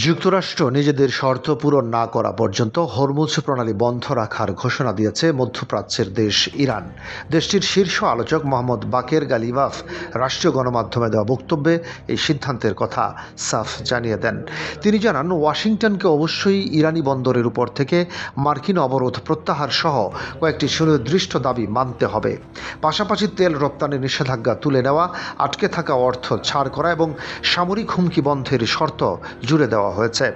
যুক্তরাষ্ট্র নিজেদের শর্ত পূরণ না করা পর্যন্ত হরমুজ প্রণালী বন্ধ রাখার ঘোষণা দিয়েছে মধ্যপ্রাচ্যের দেশ ইরান। দেশটির শীর্ষ আলোচক মোহাম্মদ বাকের গালিবাফ রাষ্ট্রীয় গণমাধ্যমে দেওয়া বক্তব্যে এই সিদ্ধান্তের কথা সাফ জানিয়ে দেন। তিনি জানান, ওয়াশিংটনকে অবশ্যই ইরানি বন্দরের উপর থেকে মার্কিন অবরোধ প্রত্যাহার সহ কয়েকটি সুনির্দিষ্ট দাবি মানতে হবে। পাশাপাশি তেল রপ্তানির নিষেধাজ্ঞা তুলে নেওয়া, আটকে থাকা অর্থ ছাড় করা এবং সামরিক হুমকি বন্ধের শর্ত জুড়ে দেওয়া হয়েছে।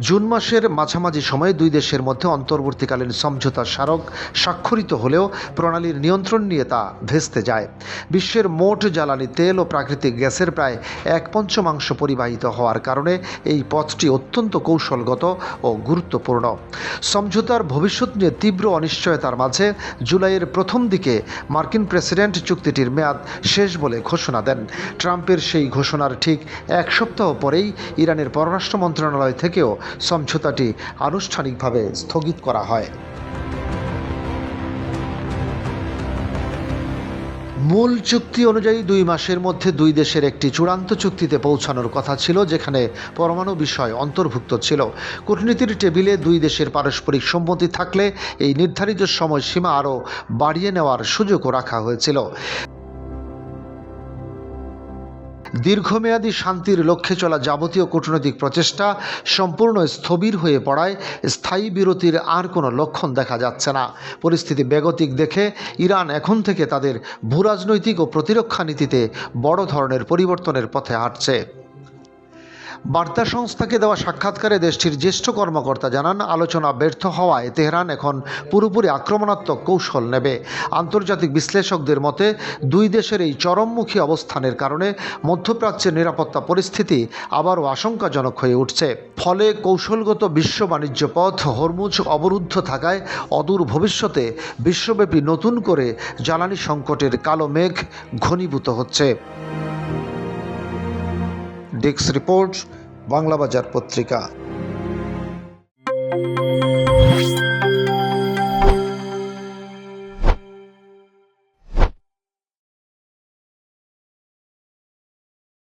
জুন মাসের মাঝামাঝি সময়ে দুই দেশের মধ্যে অন্তর্বর্তীকালীন সমঝোতা স্মারক স্বাক্ষরিত হলেও প্রণালীর নিয়ন্ত্রণ নিয়ে তা ভেস্তে যায়। বিশ্বের মোট জ্বালানি তেল ও প্রাকৃতিক গ্যাসের প্রায় 1/5 পরিবাহিত হওয়ার কারণে এই পথটি অত্যন্ত কৌশলগত ও গুরুত্বপূর্ণ। সমঝোতার ভবিষ্যৎ নিয়ে তীব্র অনিশ্চয়তার মাঝে জুলাইয়ের প্রথম দিকে মার্কিন প্রেসিডেন্ট চুক্তিটির মেয়াদ শেষ বলে ঘোষণা দেন। ট্রাম্পের সেই ঘোষণার ঠিক এক সপ্তাহ পরেই ইরানের পররাষ্ট্র মন্ত্রণালয় থেকেও সমঝোতাটি আনুষ্ঠানিকভাবে স্থগিত করা হয়। মূল চুক্তি অনুযায়ী 2 মাসের মধ্যে দুই দেশের একটি চূড়ান্ত চুক্তিতে পৌঁছানোর কথা ছিল, যেখানে পরমাণু বিষয় অন্তর্ভুক্ত ছিল। কূটনীতির টেবিলে দুই দেশের পারস্পরিক সম্মতি থাকলে এই নির্ধারিত সময়সীমা আরও বাড়িয়ে নেওয়ার সুযোগও রাখা হয়েছিল। দীর্ঘমেয়াদী শান্তির লক্ষ্যে চলা যাবতীয় কূটনৈতিক প্রচেষ্টা সম্পূর্ণ স্থবির হয়ে পড়ায় স্থায়ী বিরতির আর কোনো লক্ষণ দেখা যাচ্ছে না। পরিস্থিতি বেগতিক দেখে ইরান এখন থেকে তাদের ভূরাজনৈতিক ও প্রতিরক্ষা নীতিতে বড় ধরনের পরিবর্তনের পথে হাঁটছে। বার্তা সংস্থাকে দেওয়া সাক্ষাৎকারে দেশটির জ্যেষ্ঠ কর্মকর্তা জানান, আলোচনা ব্যর্থ হওয়ায় তেহরান এখন পুরোপুরি আক্রমণাত্মক কৌশল নেবে। আন্তর্জাতিক বিশ্লেষকদের মতে দুই দেশের এই চরমমুখী অবস্থানের কারণে মধ্যপ্রাচ্যের নিরাপত্তা পরিস্থিতি আবারও আশঙ্কাজনক হয়ে উঠছে। ফলে কৌশলগত বিশ্ব বাণিজ্য পথ হরমুজ অবরুদ্ধ থাকায় অদূর ভবিষ্যতে বিশ্বব্যাপী নতুন করে জ্বালানি সংকটের কালো মেঘ ঘনীভূত হচ্ছে। ডেস্ক রিপোর্ট, বাংলাবাজার পত্রিকা।